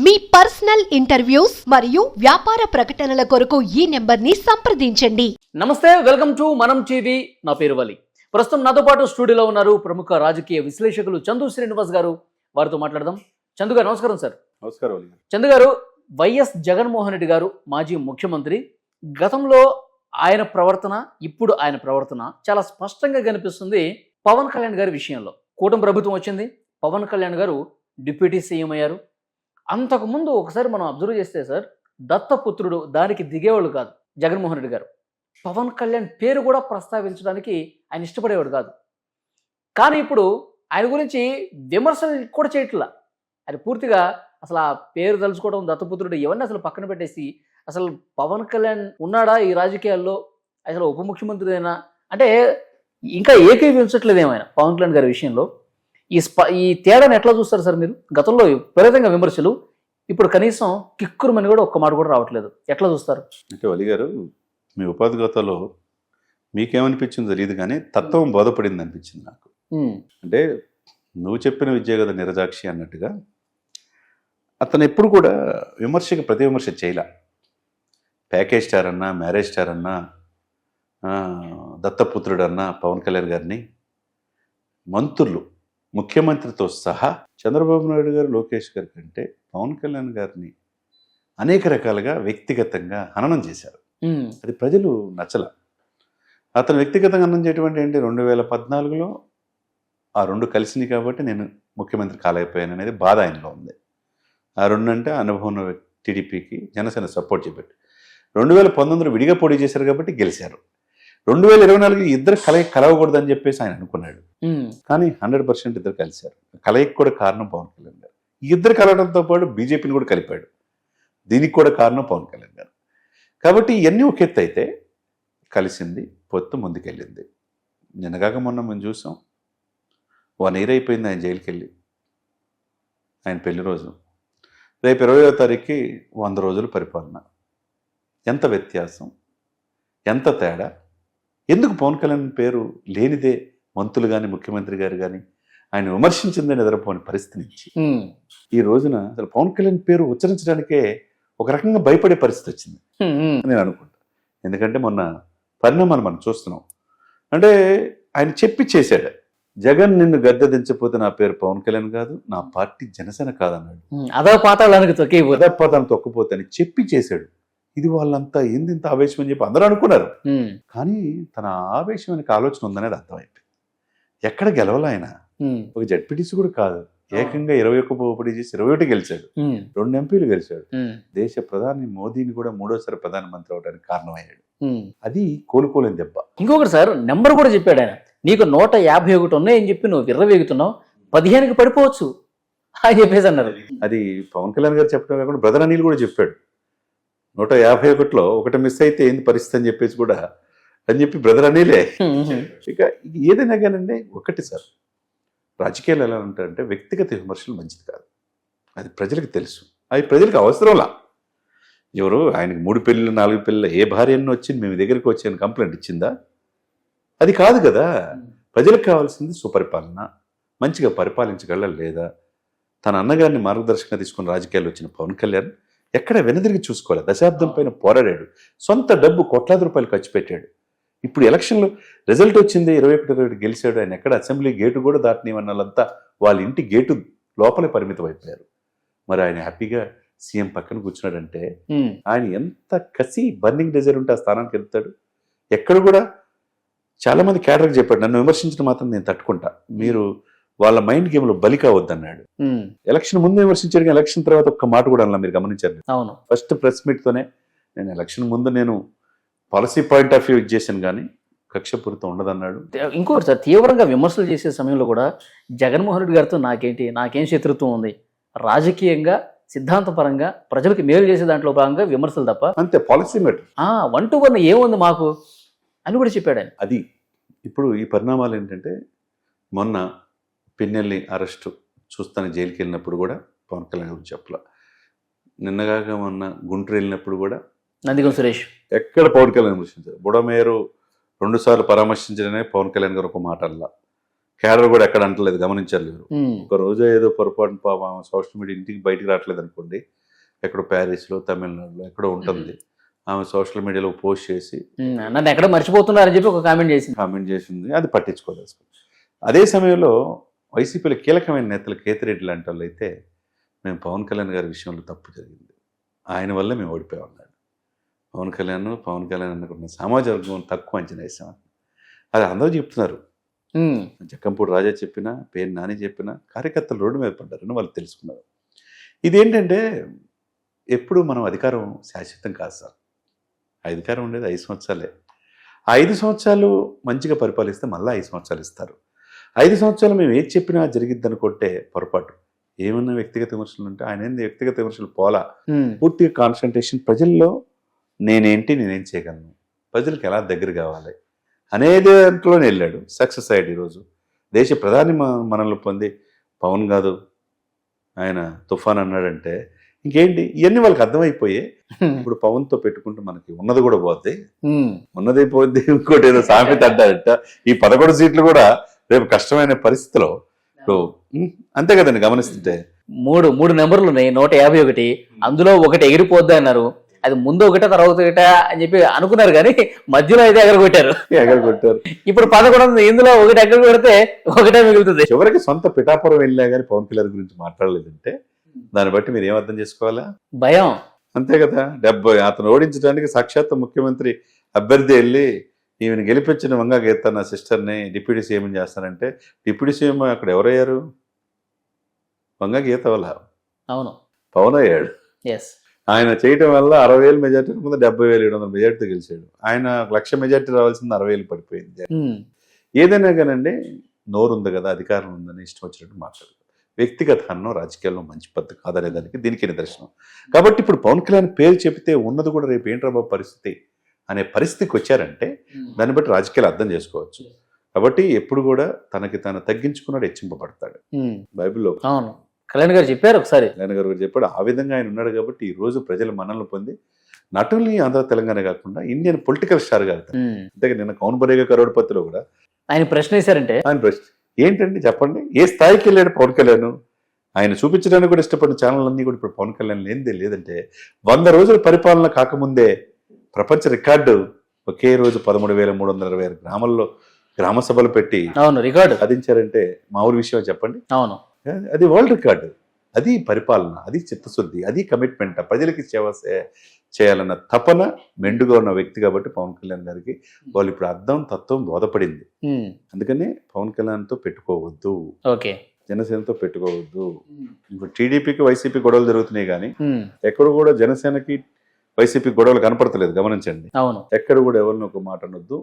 మీ personal interviews మరియు వ్యాపార ప్రకటనల కొరకు ఈ నెంబర్ని సంప్రదించండి. నమస్తే, వెల్కమ్ టు మనం టీవీ. నా పేరు వలి. ప్రస్తుతం నాతో పాటు స్టూడియోలో ఉన్నారు ప్రముఖ రాజకీయ విశ్లేషకులు చందు శ్రీనివాస్ గారు. వారితో మాట్లాడదాం. చందు గారు నమస్కారం. సార్ నమస్కారం వలి. చందు గారు, వైఎస్ జగన్మోహన్ రెడ్డి గారు మాజీ ముఖ్యమంత్రి. గతంలో ఆయన ప్రవర్తన, ఇప్పుడు ఆయన ప్రవర్తన చాలా స్పష్టంగా కనిపిస్తుంది పవన్ కళ్యాణ్ గారి విషయంలో. కూటమి ప్రభుత్వం వచ్చింది, పవన్ కళ్యాణ్ గారు డిప్యూటీ సీఎం అయ్యారు. అంతకుముందు ఒకసారి మనం అబ్జర్వ్ చేస్తే సార్, దత్తపుత్రుడు దానికి దిగేవాళ్ళు కాదు జగన్మోహన్ రెడ్డి గారు. పవన్ కళ్యాణ్ పేరు కూడా ప్రస్తావించడానికి ఆయన ఇష్టపడేవాడు కాదు. కానీ ఇప్పుడు ఆయన గురించి విమర్శలు కూడా చేయట్లా. ఆయన పూర్తిగా అసలు ఆ పేరు తలుచుకోవడం, దత్తపుత్రుడు ఇవన్నీ అసలు పక్కన పెట్టేసి, అసలు పవన్ కళ్యాణ్ ఉన్నాడా ఈ రాజకీయాల్లో, అసలు ఉప ముఖ్యమంత్రి అయినా అంటే ఇంకా ఏకీవించట్లేదు ఏమైనా పవన్ కళ్యాణ్ గారి విషయంలో. ఈ తేడాను ఎట్లా చూస్తారు సార్ మీరు? గతంలో విపరీతంగా విమర్శలు, ఇప్పుడు కనీసం కిక్కురుమని కూడా ఒక్క మాట కూడా రావట్లేదు. ఎట్లా చూస్తారు? అంటే వలి గారు, మీ ఉపాధిగతలో మీకేమనిపించిందో తెలియదు కానీ తత్వం బోధపడింది అనిపించింది నాకు. అంటే నువ్వు చెప్పిన విద్య కదా నిరజాక్షి అన్నట్టుగా అతను ఎప్పుడు కూడా విమర్శకి ప్రతి విమర్శ చేయలే. ప్యాకేజ్ స్టార్ అన్నా, మ్యారేజ్ స్టార్ అన్నా, దత్తపుత్రుడు అన్నా పవన్ కళ్యాణ్ గారిని, మంత్రులు ముఖ్యమంత్రితో సహా చంద్రబాబు నాయుడు గారు, లోకేష్ గారి కంటే పవన్ కళ్యాణ్ గారిని అనేక రకాలుగా వ్యక్తిగతంగా హననం చేశారు. అది ప్రజలు నచ్చల. అతను వ్యక్తిగతంగా హననం చేయటువంటి ఏంటి, 2014లో ఆ రెండు కలిసింది కాబట్టి నేను ముఖ్యమంత్రి కాలేకపోయాను అనేది బాధ ఆయనలో ఉంది. ఆ రెండు అంటే అనుభవం టీడీపీకి జనసేన సపోర్ట్ చెప్పారు. 2019లో విడిగా పోటీ చేశారు కాబట్టి గెలిచారు. 2024 ఇద్దరు కలవకూడదని చెప్పేసి ఆయన అనుకున్నాడు. కానీ 100% ఇద్దరు కలిశారు. కలయికి కూడా కారణం పవన్ కళ్యాణ్ గారు. ఈ ఇద్దరు కలవడంతో పాటు బీజేపీని కూడా కలిపాడు. దీనికి కూడా కారణం పవన్ కళ్యాణ్ గారు. కాబట్టి ఇవన్నీ ఒక ఎత్తు అయితే కలిసింది, పొత్తు ముందుకెళ్ళింది. నిన్నగాక మొన్న మనం చూసాం, 1 year అయిపోయింది ఆయన జైలుకి వెళ్ళి. ఆయన పెళ్లి రోజు రేపు 20వ తారీఖుకి 100 రోజులు పరిపాలన. ఎంత వ్యత్యాసం, ఎంత తేడా! ఎందుకు పవన్ కళ్యాణ్ పేరు లేనిదే మంత్రులు కానీ ముఖ్యమంత్రి గారు కానీ ఆయన విమర్శించిందని ఎదురపోని పరిస్థితి నుంచి ఈ రోజున అసలు పవన్ కళ్యాణ్ పేరు ఉచ్చరించడానికే ఒక రకంగా భయపడే పరిస్థితి వచ్చింది నేను అనుకుంటా. ఎందుకంటే మొన్న పరిణామాలు మనం చూస్తున్నాం. అంటే ఆయన చెప్పి చేశాడు, జగన్ నిన్ను గద్దె దించకపోతే నా పేరు పవన్ కళ్యాణ్ కాదు, నా పార్టీ జనసేన కాదన్నాడు. అదే పాతాళానికి తొక్కపోతే అని చెప్పి చేశాడు. ఇది వాళ్ళంతా ఇంత ఆవేశం అని చెప్పి అందరూ అనుకున్నారు. కానీ తన ఆవేశం అనే ఆలోచన ఉందనేది అర్థమైపోయింది. ఎక్కడ గెలవాలి ఆయన? ఒక జడ్పీటీసీ కూడా కాదు, ఏకంగా 21 పోటీ చేసి 21 గెలిచాడు. 2 ఎంపీలు గెలిచాడు. దేశ ప్రధాని మోదీని కూడా 3వసారి ప్రధానమంత్రి అవడానికి కారణమయ్యాడు. అది కోలుకోలేని దెబ్బ. ఇంకొకటి సార్, నెంబర్ కూడా చెప్పాడు ఆయన, నీకు 151 ఉన్నాయని చెప్పి నువ్వు విర్రవేగుతున్నావు, 15కి పడిపోవచ్చు అని చెప్పేసి అన్నారు. అది పవన్ కళ్యాణ్ గారు చెప్పడం కాకుండా బ్రదర్ అనిల్ కూడా చెప్పాడు, 151లో ఒకటి మిస్ అయితే ఏంది పరిస్థితి అని చెప్పేసి కూడా అని చెప్పి బ్రదర్ అనిలే. ఇక ఏదైనా కానండి, ఒకటి సార్, రాజకీయాలు ఎలా ఉంటాయంటే వ్యక్తిగత విమర్శలు మంచిది కాదు. అది ప్రజలకు తెలుసు, అది ప్రజలకు అవసరంలా. ఎవరు ఆయనకి 3 పెళ్ళిళ్ళు 4 పెళ్ళిళ్ళు ఏ భార్య అన్న వచ్చి మేము దగ్గరికి వచ్చాను కంప్లైంట్ ఇచ్చిందా? అది కాదు కదా. ప్రజలకు కావాల్సింది సుపరిపాలన, మంచిగా పరిపాలించగల లేదా. తన అన్నగారిని మార్గదర్శకంగా తీసుకుని రాజకీయాలు వచ్చిన పవన్ కళ్యాణ్ ఎక్కడ వెనుదిరిగి చూసుకోవాలి. దశాబ్దం పైన పోరాడాడు, సొంత డబ్బు కోట్లాది రూపాయలు ఖర్చు పెట్టాడు. ఇప్పుడు ఎలక్షన్లో రిజల్ట్ వచ్చింది, 21 గెలిచాడు. ఆయన ఎక్కడ అసెంబ్లీ గేటు కూడా దాటనివన్న వాళ్ళంతా వాళ్ళ ఇంటి గేటు లోపలే పరిమితం అయిపోయారు. మరి ఆయన హ్యాపీగా సీఎం పక్కన కూర్చున్నాడంటే ఆయన ఎంత కసి బర్నింగ్ డిజైర్ ఉంటే ఆ స్థానానికి వెళ్తాడు. ఎక్కడ కూడా చాలా మంది క్యాడర్కి చెప్పాడు, నన్ను విమర్శించడం మాత్రం నేను తట్టుకుంటా, మీరు వాళ్ళ మైండ్ గేమ్ లో బలి కావద్దన్నాడు. ఎలక్షన్ ముందు విమర్శించాడు, ఎలక్షన్ తర్వాత ఒక్క మాట కూడా అన్నా మీరు గమనించారు. అవును, ఫస్ట్ ప్రెస్ మీట్ తోనే నేను ఎలక్షన్ ముందు నేను పాలసీ పాయింట్ ఆఫ్ వ్యూ ఇచ్చేసాను కానీ కక్షపూరితం ఉండదన్నాడు. ఇంకోటి సార్, తీవ్రంగా విమర్శలు చేసే సమయంలో కూడా జగన్మోహన్ రెడ్డి గారితో నాకేం శత్రుత్వం ఉంది, రాజకీయంగా సిద్ధాంతపరంగా ప్రజలకు మేలు చేసే దాంట్లో భాగంగా విమర్శలు తప్ప, అంతే, పాలసీ మ్యాటర్ 1 to 1 ఏముంది మాకు అని కూడా చెప్పాడు ఆయన. అది ఇప్పుడు ఈ పరిణామాలు ఏంటంటే, మొన్న పిన్నెల్లి అరెస్టు చూస్తాను జైలుకి వెళ్ళినప్పుడు కూడా పవన్ కళ్యాణ్ గురించి చెప్పలా. నిన్నగాక మొన్న గుంటూరు వెళ్ళినప్పుడు కూడా నందిగం సురేష్ ఎక్కడ పవన్ కళ్యాణ్ విమర్శించారు. బుడమేరు 2 సార్లు పరామర్శించడమే పవన్ కళ్యాణ్ గారు ఒక మాట అల్లా. క్యాడర్ కూడా ఎక్కడ అంటలేదు, గమనించారు మీరు. ఉమ్, ఒక రోజు ఏదో పొరపాటు పాపం సోషల్ మీడియా ఇంటికి బయటికి రావట్లేదు అనుకోండి, ఎక్కడో ప్యారిస్లో తమిళనాడులో ఎక్కడో ఉంటుంది, ఆమె సోషల్ మీడియాలో పోస్ట్ చేసి నన్ను ఎక్కడ మర్చిపోతున్నారని చెప్పి ఒక కామెంట్ చేసింది. అది పట్టించుకోలేదు. అదే సమయంలో వైసీపీలో కీలకమైన నేతలు కేతిరెడ్డి లాంటి వాళ్ళు అయితే మేము పవన్ కళ్యాణ్ గారి విషయంలో తప్పు జరిగింది, ఆయన వల్ల మేము ఓడిపోయామన్నాడు. పవన్ కళ్యాణ్ అనుకున్న సామాజిక వర్గం తక్కువ అంచనా వేసామని అది అందరూ చెప్తున్నారు. జక్కంపూడి రాజా చెప్పినా, పేరు నాని చెప్పినా కార్యకర్తలు రోడ్డు మీద పడ్డారని వాళ్ళు తెలుసుకున్నారు. ఇదేంటంటే ఎప్పుడు మనం అధికారం శాశ్వతం కాదు సార్. అధికారం ఉండేది 5 సంవత్సరాలే. ఆ 5 సంవత్సరాలు మంచిగా పరిపాలిస్తే మళ్ళీ 5 సంవత్సరాలు ఇస్తారు. 5 సంవత్సరాలు మేము ఏది చెప్పినా జరిగిద్ది అనుకుంటే పొరపాటు. ఏమన్నా వ్యక్తిగత విమర్శలు ఉంటే ఆయన ఏంది వ్యక్తిగత విమర్శలు పోలా, పూర్తిగా కాన్సన్ట్రేషన్ ప్రజల్లో నేనేం చేయగలను, ప్రజలకు ఎలా దగ్గర కావాలి అనేది దాంట్లోనే వెళ్ళాడు. సక్సెస్ అయ్యాడు. ఈరోజు దేశ ప్రధాని మనల్ని పొంది పవన్ కాదు ఆయన తుఫాన్ అన్నాడంటే ఇంకేంటి, ఇవన్నీ వాళ్ళకి అర్థమైపోయి ఇప్పుడు పవన్తో పెట్టుకుంటే మనకి ఉన్నది కూడా పోద్ది, ఉన్నది పోద్ది. ఇంకోటి ఏదో సామెత అంటారట, ఈ 11 సీట్లు కూడా రేపు కష్టమైన పరిస్థితిలో అంతే కదండి. గమనిస్తుంటే మూడు నెంబర్లు ఉన్నాయి, 151. అందులో ఒకటి ఎగిరిపోద్ది అన్నారు. అది ముందు ఒకటే తర్వాత ఒకట అని చెప్పి అనుకున్నారు, కానీ మధ్యలో అయితే ఎగరగొట్టారు. ఇప్పుడు 11 ఇందులో ఒకటి ఎగర కొడితే ఒకటే మిగులుతుంది. చివరికి సొంత పిఠాపురం వెళ్ళా కానీ పవన్ కళ్యాణ్ గురించి మాట్లాడలేదంటే దాన్ని బట్టి మీరు ఏం అర్థం చేసుకోవాలా? భయం. అంతే కదా. అతను ఓడించడానికి సాక్షాత్ ముఖ్యమంత్రి అభ్యర్థి వెళ్ళి ఈమెను గెలిపించిన వంగా గీత నా సిస్టర్ని డిప్యూటీ సీఎం చేస్తానంటే డిప్యూటీ సీఎం అక్కడ ఎవరయ్యారు? వంగా గీత వల్ల. అవును, పవన్ అయ్యాడు. ఆయన చేయటం వల్ల 60,000 మెజార్టీ ముందు 70,700 మెజార్టీతో గెలిచాడు. ఆయన 1,00,000 మెజార్టీ రావాల్సింది 60,000 పడిపోయింది. ఏదైనా కానండి, నోరు ఉంది కదా, అధికారం ఉందని ఇష్టం వచ్చినట్టు మాట్లాడదు. వ్యక్తిగత అన్నం రాజకీయాల్లో మంచి పద్ధతి కాదనే దానికి దీనికి నిదర్శనం. కాబట్టి ఇప్పుడు పవన్ కళ్యాణ్ పేరు చెబితే ఉన్నది కూడా రేపు ఏంట్రా బాబు పరిస్థితి అనే పరిస్థితికి వచ్చారంటే దాన్ని బట్టి రాజకీయాలు అర్థం చేసుకోవచ్చు. కాబట్టి ఎప్పుడు కూడా తనకి తాను తగ్గించుకున్నాడు, హెచ్చింపబడతాడు. బైబిల్లో కళ్యాణ్ గారు చెప్పారు, ఒకసారి కళ్యాణ్ గారు చెప్పాడు. ఆ విధంగా ఆయన ఉన్నాడు కాబట్టి ఈ రోజు ప్రజల మన్ననలు పొంది నాట్ ఓన్లీ ఆంధ్ర తెలంగాణ కాకుండా ఇండియన్ పొలిటికల్ స్టార్ గా. అంతే నిన్న కౌన్ బరేగా కరోడ్పతిలో కూడా ఆయన ప్రశ్న వేశారంటే ఆయన ప్రశ్న ఏంటండి చెప్పండి, ఏ స్థాయికి వెళ్ళాడు పవన్ కళ్యాణ్? ఆయన చూపించడానికి కూడా ఇష్టపడిన ఛానల్ అన్నీ కూడా ఇప్పుడు పవన్ కళ్యాణ్ లేదంటే 100 రోజుల పరిపాలన కాకముందే ప్రపంచ రికార్డు ఒకే రోజు 13,326 గ్రామాల్లో గ్రామ సభలు పెట్టి రికార్డు సాధించారంటే మామూలు విషయం చెప్పండి. అవును, అది వరల్డ్ రికార్డు. అది పరిపాలన, అది చిత్తశుద్ధి, అది కమిట్మెంట్, ప్రజలకి సేవ చేయాలన్న తపన మెండుగా ఉన్న వ్యక్తి కాబట్టి పవన్ కళ్యాణ్ గారికి వాళ్ళు ఇప్పుడు అర్థం తత్వం బోధపడింది. అందుకనే పవన్ కళ్యాణ్తో పెట్టుకోవద్దు, జనసేనతో పెట్టుకోవద్దు. ఇప్పుడు టీడీపీకి వైసీపీ గొడవలు జరుగుతున్నాయి కానీ ఎక్కడ కూడా జనసేనకి వైసీపీ గొడవలు కనపడతలేదు. గమనించండి. అవును, ఎక్కడ కూడా ఎవరిని ఒక మాట అనొద్దు.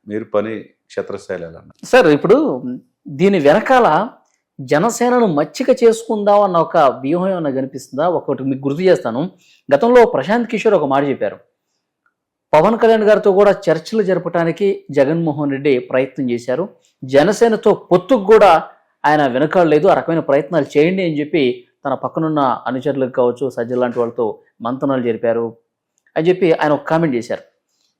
మీరు పని క్షేత్రస్థాయిలో సార్. ఇప్పుడు దీని వెనకాల జనసేనను మచ్చిక చేసుకుందాం అన్న ఒక వ్యూహం ఏమన్నా కనిపిస్తుందా? ఒకటి మీకు గుర్తు చేస్తాను. గతంలో ప్రశాంత్ కిషోర్ ఒక మాట చెప్పారు, పవన్ కళ్యాణ్ గారితో కూడా చర్చలు జరపడానికి జగన్మోహన్ రెడ్డి ప్రయత్నం చేశారు, జనసేనతో పొత్తుకు కూడా ఆయన వెనకాడలేదు, ఆ రకమైన ప్రయత్నాలు చేయండి అని చెప్పి తన పక్కనున్న అనుచరులకు కావచ్చు, సజ్జల లాంటి వాళ్ళతో మంతనాలు జరిపారు అని చెప్పి ఆయన ఒక కామెంట్ చేశారు.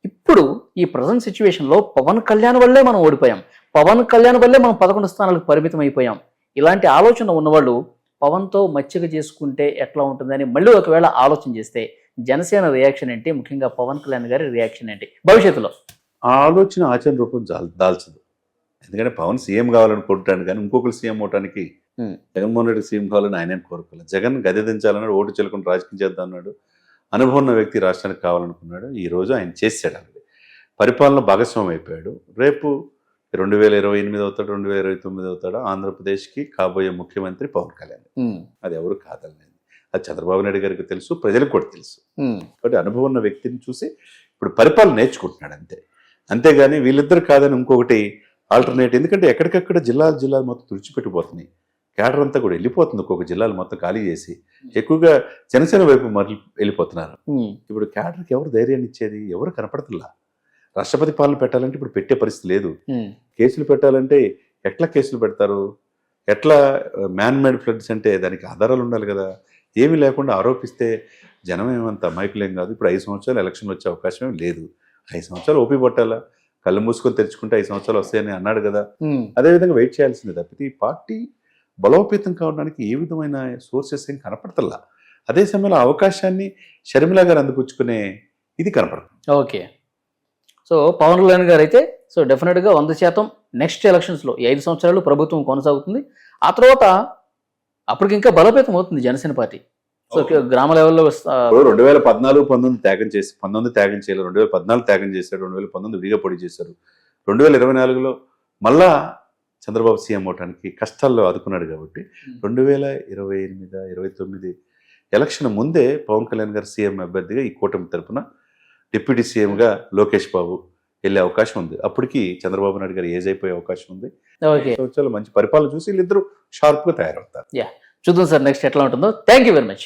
ఇప్పుడు ఈ ప్రజెంట్ సిచ్యువేషన్లో పవన్ కళ్యాణ్ వల్లే మనం ఓడిపోయాం, పవన్ కళ్యాణ్ వల్లే మనం 11 స్థానాలకు పరిమితం అయిపోయాం. ఇలాంటి ఆలోచన ఉన్నవాళ్ళు పవన్తో మచ్చిక చేసుకుంటే ఎట్లా ఉంటుందని మళ్ళీ ఒకవేళ ఆలోచన చేస్తే జనసేన రియాక్షన్ ఏంటి, ముఖ్యంగా పవన్ కళ్యాణ్ గారి రియాక్షన్ ఏంటి భవిష్యత్తులో? ఆ ఆలోచన ఆచరణ రూపం దాల్చదు. ఎందుకంటే పవన్ సీఎం కావాలనుకుంటాను కానీ ఇంకొకరు సీఎం అవడానికి జగన్మోహన్ రెడ్డి సీఎం కావాలని ఆయన కోరుకోలేదు. జగన్ గద్దె దించాలన్నాడు, ఓటు చెల్లుకుని రాజకీయం చేద్దాం అన్నాడు, అనుభవం ఉన్న వ్యక్తి రాష్ట్రానికి కావాలనుకున్నాడు. ఈరోజు ఆయన చేశాడు. అన్నది పరిపాలన భాగస్వామి అయిపోయాడు. రేపు 2028 అవుతాడు, 2029 అవుతాడు. ఆంధ్రప్రదేశ్కి కాబోయే ముఖ్యమంత్రి పవన్ కళ్యాణ్. అది ఎవరు కాదలేదు. అది చంద్రబాబు నాయుడు గారికి తెలుసు, ప్రజలకు కూడా తెలుసు. కాబట్టి అనుభవం ఉన్న వ్యక్తిని చూసి ఇప్పుడు పరిపాలన నేర్చుకుంటున్నాడు అంతే. అంతేగాని వీళ్ళిద్దరు కాదని ఇంకొకటి ఆల్టర్నేట్. ఎందుకంటే ఎక్కడికక్కడ జిల్లాలు మొత్తం తుడిచిపెట్టిపోతున్నాయి. క్యాడర్ అంతా కూడా వెళ్ళిపోతుంది. ఒక్కొక్క జిల్లాలు మొత్తం ఖాళీ చేసి ఎక్కువగా జనసేన వైపు వెళ్ళిపోతున్నారు. ఇప్పుడు క్యాడర్కి ఎవరు ధైర్యాన్ని ఇచ్చేది? ఎవరు కనపడతల్లా. రాష్ట్రపతి పాలన పెట్టాలంటే ఇప్పుడు పెట్టే పరిస్థితి లేదు. కేసులు పెట్టాలంటే ఎట్లా కేసులు పెడతారు? ఎట్లా మ్యాన్ మేడ్ ఫ్లడ్స్ అంటే దానికి ఆధారాలు ఉండాలి కదా. ఏమీ లేకుండా ఆరోపిస్తే జనం ఏమంత అమాయకులేం కాదు. ఇప్పుడు 5 సంవత్సరాలు ఎలక్షన్లు వచ్చే అవకాశం లేదు. 5 సంవత్సరాలు ఓపి పట్టాలా. కళ్ళు మూసుకొని తెరుచుకుంటే 5 సంవత్సరాలు వస్తాయని అన్నాడు కదా. ఉమ్, అదేవిధంగా వెయిట్ చేయాల్సిందే తప్పితే ఈ పార్టీ బలోపేతం కావడానికి ఏ విధమైన సోర్సెస్ ఏం కనపడతల్లా. అదే సమయంలో ఆ అవకాశాన్ని షర్మిల గారు అందిపుచ్చుకునే ఇది కనపడుతుంది. ఓకే. సో పవన్ కళ్యాణ్ గారు అయితే సో డెఫినెట్గా 100% నెక్స్ట్ ఎలక్షన్స్లో ఈ 5 సంవత్సరాలు ప్రభుత్వం కొనసాగుతుంది. ఆ తర్వాత అప్పటికి ఇంకా బలోపేతం అవుతుంది జనసేన పార్టీ. సో గ్రామ లెవెల్లో 2014-19 త్యాగం చేసి 19 త్యాగం చేయలేదు, 2014 త్యాగం చేశాడు, 2019 విడిగా పొడి చేశారు, 2024లో మళ్ళా చంద్రబాబు సీఎం అవడానికి కష్టాల్లో ఆదుకున్నాడు కాబట్టి 2028-29 ఎలక్షన్ ముందే పవన్ కళ్యాణ్ గారు సీఎం అభ్యర్థిగా ఈ కూటమి తరపున డిప్యూటీ సీఎంగా లోకేష్ బాబు వెళ్ళే అవకాశం ఉంది. అప్పటికి చంద్రబాబు నాయుడు గారు ఏజ్ అయిపోయే అవకాశం ఉంది. ఓకే, సంవత్సరాలు మంచి పరిపాలన చూసి వీళ్ళిద్దరూ షార్ప్గా తయారవుతారు. చూద్దాం సార్ నెక్స్ట్ ఎట్లా ఉంటుందో. Thank you very much.